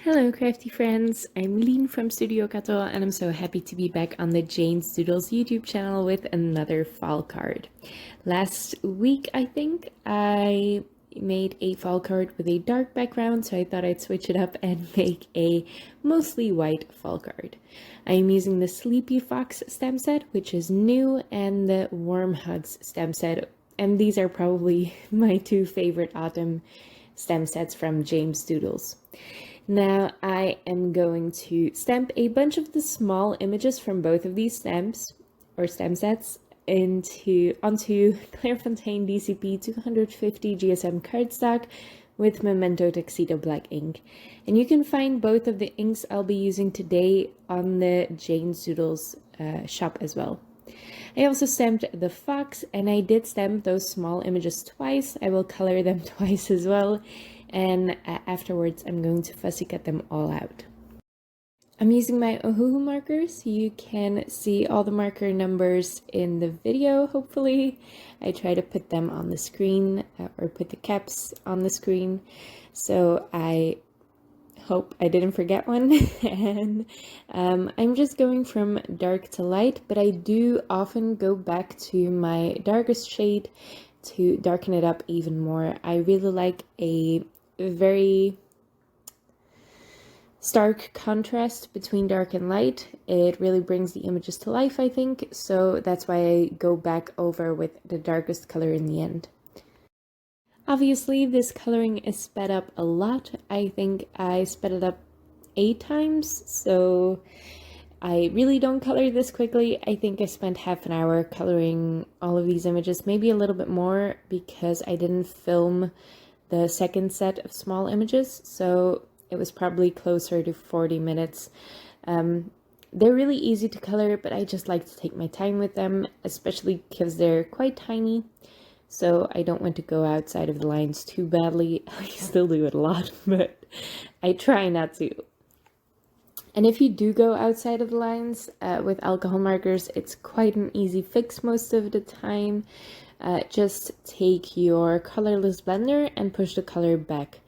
Hello crafty friends, I'm Lien from Studio Kato and I'm so happy to be back on the Doodles YouTube channel with another fall card. Last week I think I made a fall card with a dark background, so I thought I'd switch it up and make a mostly white fall card. I'm using the Sleepy Fox stem set, which is new, and the Warm Hugs stem set, and these are probably my two favorite autumn stem sets from Doodles. Now I am going to stamp a bunch of the small images from both of these stamps or stem sets onto Clairefontaine DCP 250 GSM cardstock with Memento Tuxedo black ink. And you can find both of the inks I'll be using today on the Doodles shop as well. I also stamped the fox, and I did stamp those small images twice. I will color them twice as well, and afterwards I'm going to fussy cut them all out. I'm using my Ohuhu markers. You can see all the marker numbers in the video, hopefully. I try to put them on the screen, or put the caps on the screen, so I hope I didn't forget one. And I'm just going from dark to light, but I do often go back to my darkest shade to darken it up even more. I really like a very stark contrast between dark and light. It really brings the images to life, I think, so that's why I go back over with the darkest color in the end. Obviously, this coloring is sped up a lot. I think I sped it up 8 times, so I really don't color this quickly. I think I spent half an hour coloring all of these images, maybe a little bit more, because I didn't film the second set of small images, so it was probably closer to 40 minutes. They're really easy to color, but I just like to take my time with them, especially because they're quite tiny. So I don't want to go outside of the lines too badly. I still do it a lot, but I try not to. And if you do go outside of the lines with alcohol markers, it's quite an easy fix most of the time. Just take your colorless blender and push the color back.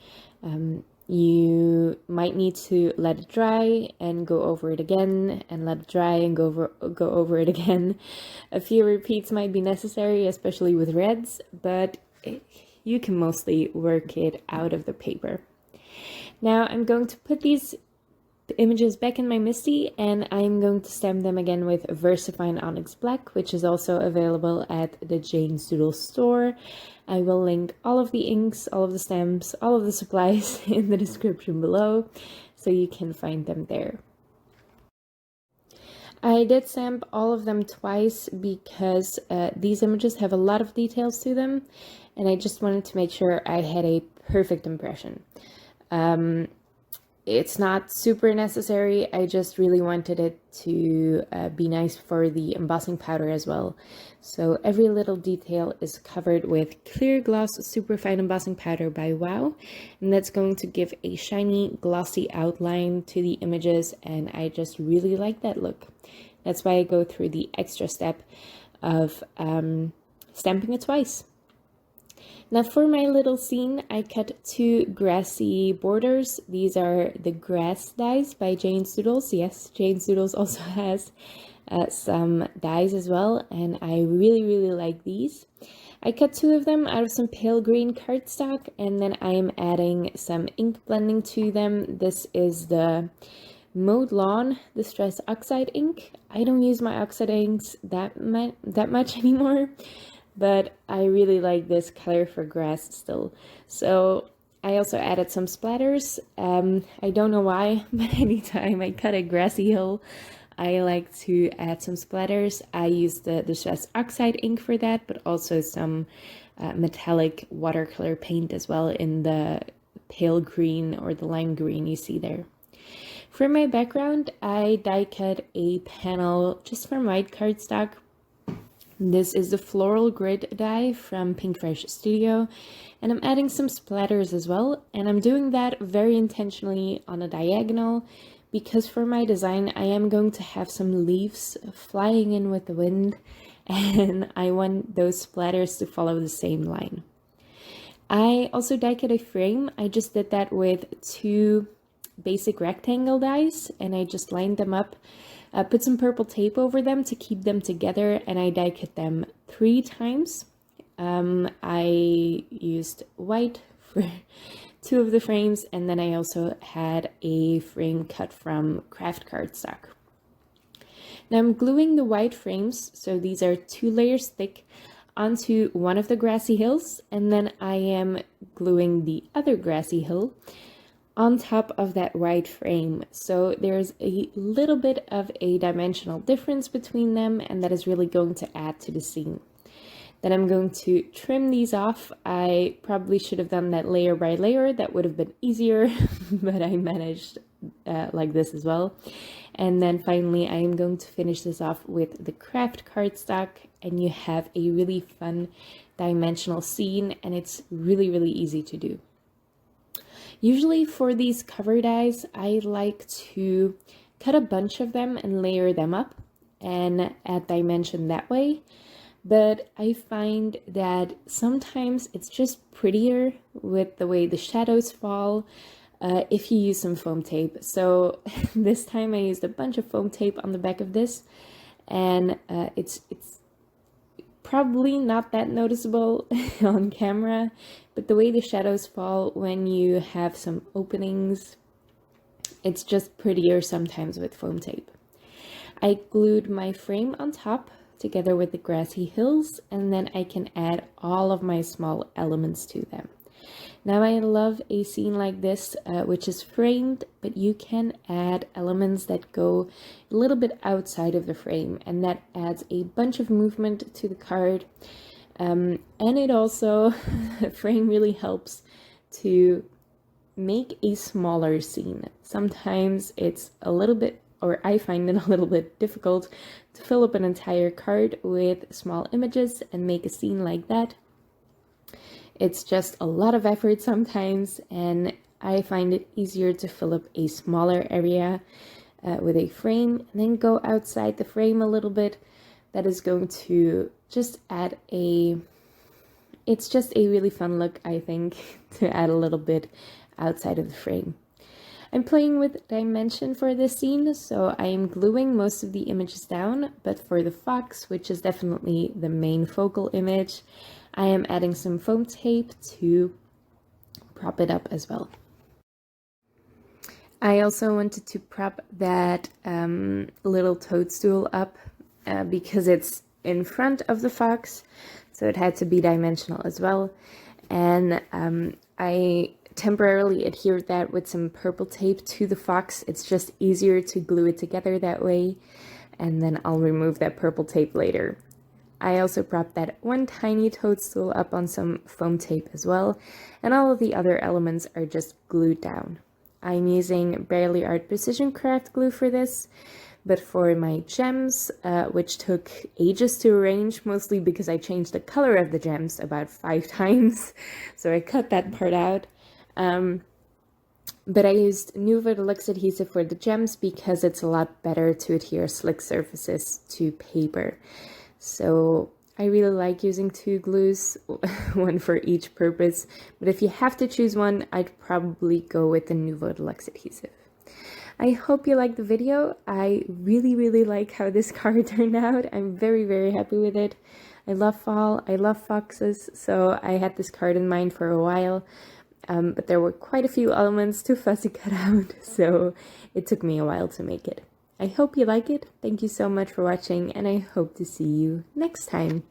You might need to let it dry and go over it again, and let it dry and go over it again. A few repeats might be necessary, especially with reds, but you can mostly work it out of the paper. Now I'm going to put these images back in my Misti, and I'm going to stamp them again with Versafine Onyx Black, which is also available at the Doodles store. I will link all of the inks, all of the stamps, all of the supplies in the description below, so you can find them there. I did stamp all of them twice because these images have a lot of details to them, and I just wanted to make sure I had a perfect impression. It's not super necessary, I just really wanted it to be nice for the embossing powder as well. So every little detail is covered with clear gloss superfine embossing powder by Wow, and that's going to give a shiny glossy outline to the images, and I just really like that look. That's why I go through the extra step of stamping it twice. Now for my little scene, I cut 2 grassy borders. These are the grass dies by Doodles. Yes, Doodles also has some dies as well, and I really like these. I cut 2 of them out of some pale green cardstock, and then I am adding some ink blending to them. This is the Mode Lawn Distress Oxide ink. I don't use my oxide inks that much anymore, but I really like this color for grass still. So I also added some splatters. I don't know why, but anytime I cut a grassy hill, I like to add some splatters. I use the Distress Oxide ink for that, but also some metallic watercolor paint as well in the pale green or the lime green you see there. For my background, I die cut a panel just from white cardstock. This is the Floral Grid die from Pinkfresh Studio, and I'm adding some splatters as well, and I'm doing that very intentionally on a diagonal because for my design I am going to have some leaves flying in with the wind, and I want those splatters to follow the same line. I also die cut a frame. I just did that with 2 basic rectangle dies, and I just lined them up, put some purple tape over them to keep them together, and I die cut them 3 times. I used white for 2 of the frames, and then I also had a frame cut from craft cardstock. Now I'm gluing the white frames, so these are 2 layers thick, onto one of the grassy hills, and then I am gluing the other grassy hill on top of that white frame. So there's a little bit of a dimensional difference between them, and that is really going to add to the scene. Then I'm going to trim these off. I probably should have done that layer by layer. That would have been easier, but I managed like this as well. And then finally, I am going to finish this off with the craft cardstock, and you have a really fun dimensional scene, and it's really, really easy to do. Usually for these cover dies, I like to cut a bunch of them and layer them up and add dimension that way. But I find that sometimes it's just prettier with the way the shadows fall if you use some foam tape. So this time I used a bunch of foam tape on the back of this, and it's probably not that noticeable on camera, but the way the shadows fall when you have some openings, it's just prettier sometimes with foam tape. I glued my frame on top together with the grassy hills, and then I can add all of my small elements to them. Now I love a scene like this, which is framed, but you can add elements that go a little bit outside of the frame, and that adds a bunch of movement to the card. And it also, the frame really helps to make a smaller scene. Sometimes it's a little bit, or I find it a little bit difficult to fill up an entire card with small images and make a scene like that. It's just a lot of effort sometimes, and I find it easier to fill up a smaller area with a frame and then go outside the frame a little bit. That is going to just add it's just a really fun look, I think, to add a little bit outside of the frame. I'm playing with dimension for this scene, so I am gluing most of the images down, but for the fox, which is definitely the main focal image, I am adding some foam tape to prop it up as well. I also wanted to prop that little toadstool up because it's in front of the fox, so it had to be dimensional as well. And I temporarily adhered that with some purple tape to the fox. It's just easier to glue it together that way, and then I'll remove that purple tape later. I also propped that one tiny toadstool up on some foam tape as well, and all of the other elements are just glued down. I'm using Barely Art Precision Craft glue for this, but for my gems, which took ages to arrange, mostly because I changed the color of the gems about 5 times, so I cut that part out. But I used Nuvo Deluxe adhesive for the gems because it's a lot better to adhere slick surfaces to paper. So I really like using 2 glues, one for each purpose, but if you have to choose one, I'd probably go with the Nuvo Deluxe adhesive. I hope you liked the video. I really like how this card turned out. I'm very happy with it. I love fall, I love foxes, so I had this card in mind for a while, but there were quite a few elements to fussy cut out, so it took me a while to make it. I hope you like it. Thank you so much for watching, and I hope to see you next time.